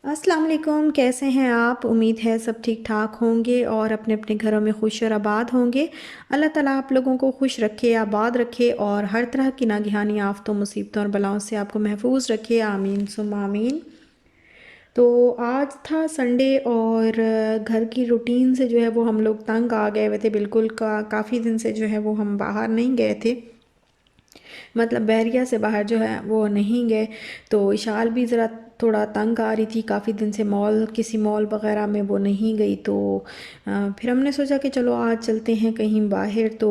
अस्सलाम वालेकुम, कैसे हैं आप? उम्मीद है सब ठीक ठाक होंगे और अपने अपने घरों में खुश और आबाद होंगे। अल्लाह ताला आप लोगों को खुश रखे, आबाद रखे और हर तरह की नागहानी आफतों, मुसीबतों और बलाओं से आपको महफूज रखे। आमीन सुम्मा आमीन। तो आज था संडे और घर की रूटीन से जो है वो हम लोग तंग आ गए हुए थे बिल्कुल। काफ़ी दिन से जो है वो हम बाहर नहीं गए थे, मतलब बहरिया से बाहर जो है वो नहीं गए। तो इशाल भी ज़रा थोड़ा तंग आ रही थी, काफ़ी दिन से किसी मॉल वगैरह में वो नहीं गई। तो फिर हमने सोचा कि चलो आज चलते हैं कहीं बाहर। तो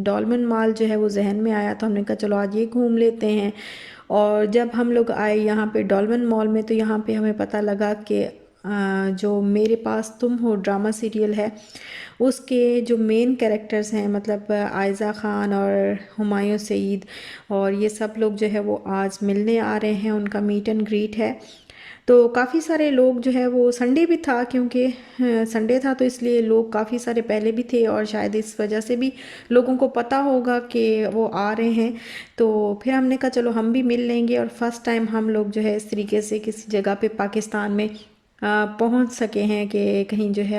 डॉल्मेन मॉल जो है वो जहन में आया, तो हमने कहा चलो आज ये घूम लेते हैं। और जब हम लोग आए यहाँ पे डॉल्मेन मॉल में, तो यहाँ पे हमें पता लगा कि जो मेरे पास तुम हो ड्रामा सीरियल है, उसके जो मेन कैरेक्टर्स हैं, मतलब आयज़ा ख़ान और हुमायूं सईद और ये सब लोग जो है वो आज मिलने आ रहे हैं, उनका मीट एंड ग्रीट है। तो काफ़ी सारे लोग जो है वो, संडे भी था क्योंकि संडे था, तो इसलिए लोग काफ़ी सारे पहले भी थे और शायद इस वजह से भी लोगों को पता होगा कि वो आ रहे हैं। तो फिर हमने कहा चलो हम भी मिल लेंगे, और फर्स्ट टाइम हम लोग जो है इस तरीके से किसी जगह पे पाकिस्तान में पहुंच सके हैं कि कहीं जो है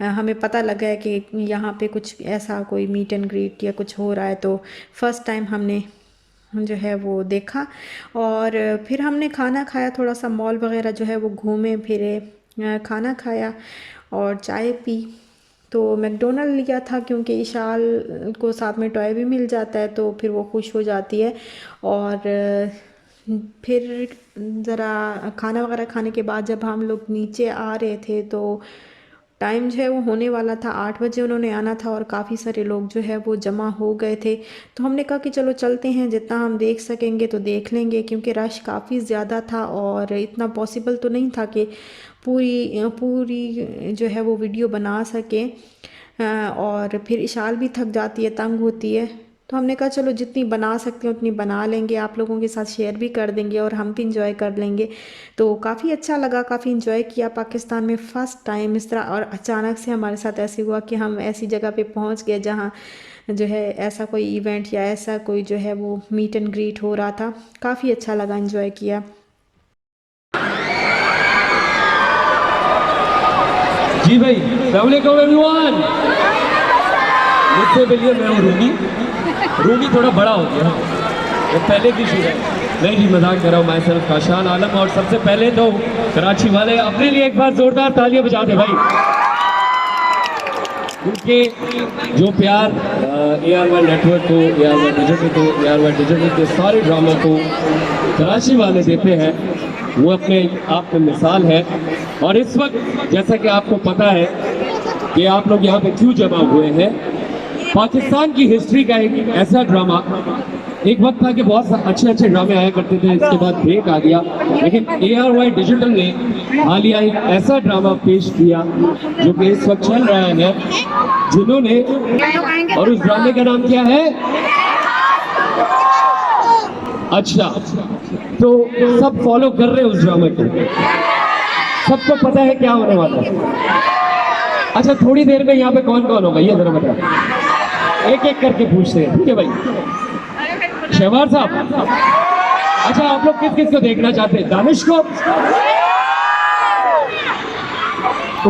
हमें पता लगा है कि यहाँ पे कुछ ऐसा कोई मीट एंड ग्रीट या कुछ हो रहा है। तो फर्स्ट टाइम हमने जो है वो देखा। और फिर हमने खाना खाया, थोड़ा सा मॉल वगैरह जो है वो घूमे फिरे, खाना खाया और चाय पी। तो मैकडोनल्ड लिया था क्योंकि इशाल को साथ में टॉय भी मिल जाता है, तो फिर वो खुश हो जाती है। और फिर ज़रा खाना वगैरह खाने के बाद जब हम लोग नीचे आ रहे थे, तो टाइम जो है वो होने वाला था, 8 बजे उन्होंने आना था और काफ़ी सारे लोग जो है वो जमा हो गए थे। तो हमने कहा कि चलो चलते हैं, जितना हम देख सकेंगे तो देख लेंगे, क्योंकि रश काफ़ी ज़्यादा था और इतना पॉसिबल तो नहीं था कि पूरी पूरी जो है वो वीडियो बना सके। और फिर इशाल भी थक जाती है, तंग होती है। तो हमने कहा चलो जितनी बना सकते हैं उतनी बना लेंगे, आप लोगों के साथ शेयर भी कर देंगे और हम भी इंजॉय कर लेंगे। तो काफ़ी अच्छा लगा, काफ़ी इंजॉय किया पाकिस्तान में फ़र्स्ट टाइम इस तरह। और अचानक से हमारे साथ ऐसे हुआ कि हम ऐसी जगह पे पहुंच गए जहां जो है ऐसा कोई इवेंट या ऐसा कोई जो है वो मीट एंड ग्रीट हो रहा था। काफ़ी अच्छा लगा, इंजॉय किया। जी भाई, अस्सलाम वालेकुम एवरीवन। मुझसे मिलिए, मैं हूँ रूमी। रूमी थोड़ा बड़ा हो गया, वो पहले की शुरू है। नहीं जी, मजाक कर रहा हूँ। मैं सिर्फ काशान आलम, और सबसे पहले तो कराची वाले अपने लिए एक बार जोरदार तालियां बजा दे भाई, क्योंकि जो प्यार AR1 नेटवर्क को, AR1 डिजिटल को, AR1 डिजिटल के सारे ड्रामा को कराची वाले देते हैं, वो अपने आप में मिसाल है। और इस वक्त जैसा कि आपको पता है कि आप लोग यहाँ पे क्यों जमा हुए हैं, पाकिस्तान की हिस्ट्री का एक ऐसा ड्रामा, एक वक्त था कि बहुत अच्छे अच्छे ड्रामे आया करते थे, इसके बाद ब्रेक आ गया, लेकिन AR1 डिजिटल ने हालिया एक ऐसा ड्रामा पेश किया जो कि इस वक्त चल रहा है, जिन्होंने, और उस ड्रामे का नाम क्या है? अच्छा, तो सब फॉलो कर रहे हैं उस ड्रामे को, सबको पता है क्या होने वाला है। अच्छा, थोड़ी देर में यहाँ पे कौन कौन होगा ये जरा बताओ, एक एक करके पूछते हैं, ठीक है भाई? शहवार साहब, अच्छा आप लोग किस किस को देखना चाहते हैं? दानिश को,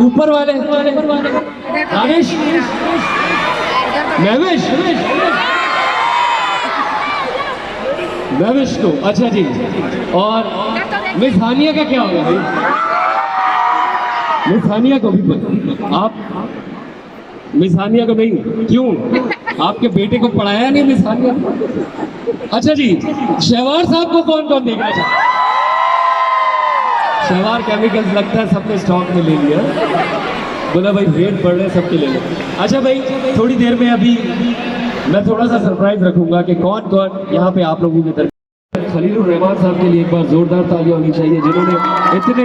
ऊपर वाले दानिश, महविश, महविश को, अच्छा जी। और मिस हानिया का क्या होगा भाई? मिस हानिया को भी आप, मिस हानिया को नहीं, क्यों? आपके बेटे को पढ़ाया नहीं मिस हानिया? अच्छा जी, शहवार साहब को कौन कौन देखना चाहता है? शहवार केमिकल्स लगता है सबने स्टॉक में ले लिया, बोला भाई रेट बढ़ रहे सबके ले लो। अच्छा भाई, थोड़ी देर में अभी मैं थोड़ा सा सरप्राइज रखूंगा कि कौन कौन यहाँ पे आप लोगों के तरफ। खलीलुर रहमान साहब के लिए एक बार जोरदार तालियां होनी चाहिए, जिन्होंने इतने,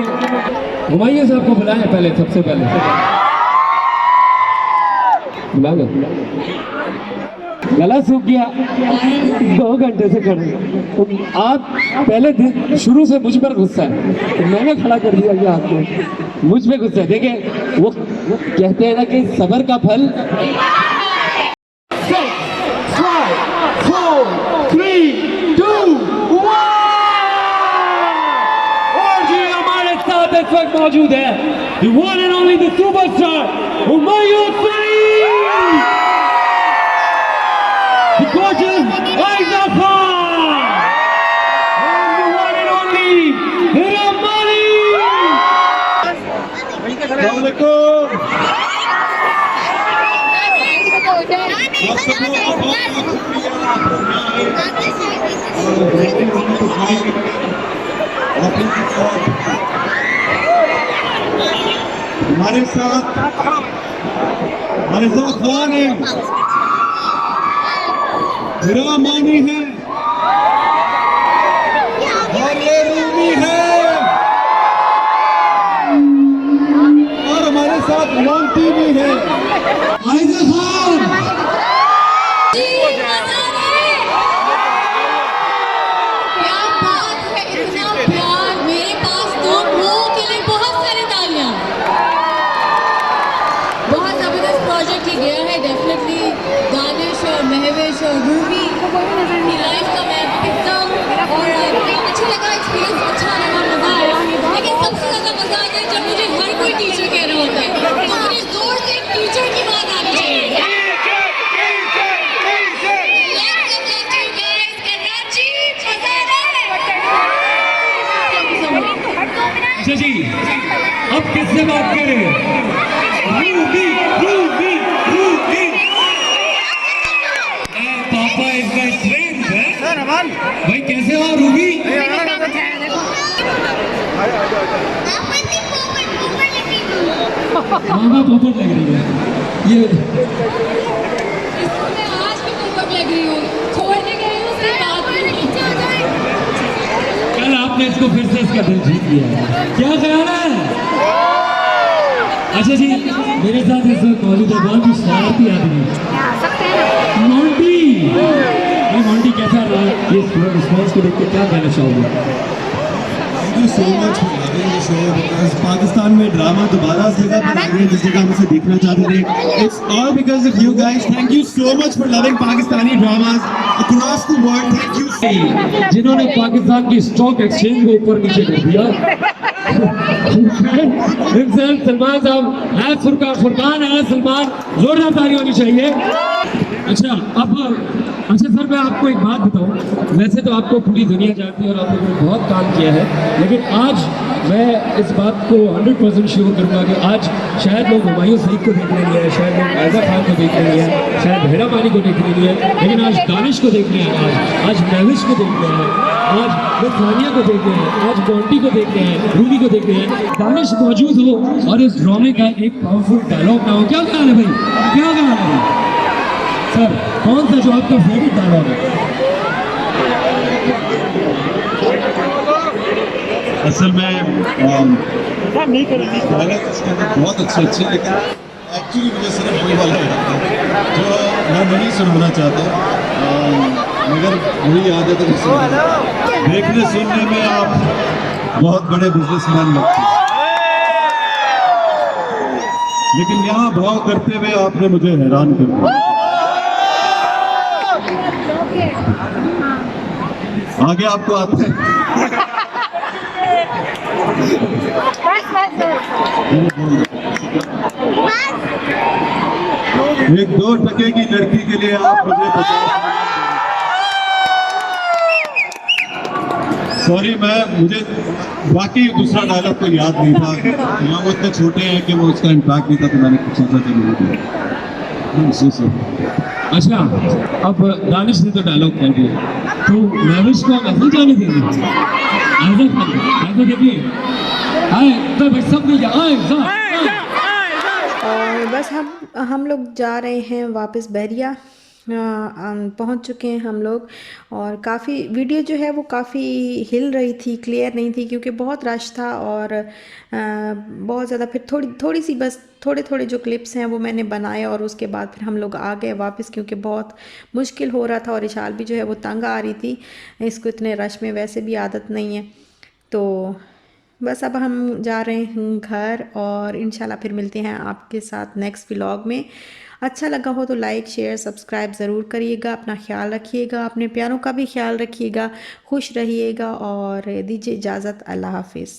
हुमायूं साहब को बुलाया पहले, सबसे पहले बुला लो, गला सूख गया 2 घंटे से कर रहे। आप पहले शुरू से मुझ पर गुस्सा है, तो मैंने खड़ा कर दिया कि आपको मुझ पे गुस्सा है। देखिए वो कहते हैं ना कि सब्र का फल। 6, 5, 4, 3, 2, 1। और जी हमारे साथ साथ इस वक्त मौजूद है the one and only the superstar Humayun Saeed, the gorgeous Aisha Khan, and the one and only Hira Mani. अस्सलाम वालेकुम। आप सब लोगों का बहुत शुक्रिया। हमारे साथ खान है, हिरा मानी है और ये रूमी है और हमारे साथ मोंटी भी है। आइजा खान जी, मजा आ रहा है। क्या बात है, इतना प्यार मेरे पास तो लोगों के लिए बहुत सारी तालियां। बहुत जबरदस्त प्रोजेक्ट ही गया है, डेफिनेटली दानिश और महविश और रूबी की लाइफ का मैं एकदम और अच्छा लगा, एक्सपीरियंस अच्छा लगा, मजा आया। लेकिन सबसे ज्यादा मजा आता है जब मुझे हर कोई टीचर कह रहा होता है, तो मुझे जोर से एक टीचर की बात आनी चाहिए। अच्छा जी, अब किससे बात करें? Ruby, Ruby, Ruby. पापा इज माय फ्रेंड है। भाई कैसे हो रूबी? मामा पोपट लग रही है ये। मैं आज भी पोपट लग रही हूँ, छोड़ने गई हूँ उसके बाद में नीचे आ जाए। कल आपने इसको फिर से इसका दिल जीत लिया, क्या ख्याल है? अच्छा जी, मेरे साथ इस वक्त मौजूद है बहुत ही शरारती आदमी मोंटी। ये मोंटी कैसा रहा ये रिस्पॉन्स को देख के, क्या कहना चाहोगे? Thank you so much for loving the show because Pakistan में ड्रामा दोबारा उस जगह पर आ गए जिस जगह हम इसे देखना चाहते थे। It's all because of you guys. Thank you so much for loving Pakistani dramas across the world. Thank you. जिन्होंने पाकिस्तान की स्टॉक एक्सचेंज को ऊपर नीचे कर दिया। इंसान सलमान साहब है, फुरकान है सलमान, जोरदार ताली होनी चाहिए। अच्छा अच्छा सर, मैं आपको एक बात बताऊं, वैसे तो आपको पूरी दुनिया जानती है और आप लोगों ने बहुत काम किया है, लेकिन आज मैं इस बात को 100% श्योर करूंगा कि आज शायद लोग हुमायूं सईद को देखने नहीं है, शायद लोग आयजा खान को देखने नहीं है, शायद हिरा मानी को देखने नहीं है, लेकिन आज दानिश को देखने हैं, आज महविश को देखने हैं, आज लुत्फानिया को देखने हैं, आज मोंटी को देखने हैं, रूबी को देखने हैं। दानिश मौजूद हो और इस ड्रामे का एक पावरफुल डायलॉग ना हो, क्या ख्याल है भाई? क्या ख्याल है भाई? सर कौन सा जो आपका फेवरेट डायलॉग है? असल में डायलॉग इसके अंदर बहुत अच्छे लेकिन एक्चुअली मुझे सिर्फ वही वाला याद है जो मैं नहीं सुनाना चाहता, मगर वही याद है तो देखने सुनने में आप बहुत बड़े बिजनेसमैन लगते हैं, लेकिन यहाँ भाव करते हुए आपने मुझे हैरान कर दिया। आगे आपको आता है एक 2 टके की लड़की के लिए आप मुझे 50। सॉरी, मुझे बाकी दूसरा डायलॉग तो याद नहीं था, यहाँ वो इतने छोटे हैं कि वो उसका इम्पैक्ट नहीं था, तो मैंने कुछ सोचा था नहीं दिया। अच्छा, अब दानिश ने तो डायलॉग कह दिया, तो महविश को हम ऐसे जाने देंगे? आयजा खान, आयजा देखिए, आए तो भाई सब नहीं आए। और बस हम लोग जा रहे हैं वापस बहरिया। पहुंच चुके हैं हम लोग, और काफ़ी वीडियो जो है वो काफ़ी हिल रही थी, क्लियर नहीं थी, क्योंकि बहुत रश था और बहुत ज़्यादा। फिर थोड़ी सी बस थोड़े जो क्लिप्स हैं वो मैंने बनाए, और उसके बाद फिर हम लोग आ गए वापस, क्योंकि बहुत मुश्किल हो रहा था और इशाल भी जो है वो तंग आ रही थी, इसको इतने रश में वैसे भी आदत नहीं है। तो बस अब हम जा रहे हैं घर, और इंशाल्लाह फिर मिलते हैं आपके साथ नेक्स्ट व्लॉग में। अच्छा लगा हो तो लाइक शेयर सब्सक्राइब ज़रूर करिएगा। अपना ख्याल रखिएगा, अपने प्यारों का भी ख्याल रखिएगा, खुश रहिएगा, और दीजिए इजाज़त। अल्लाह हाफिज़।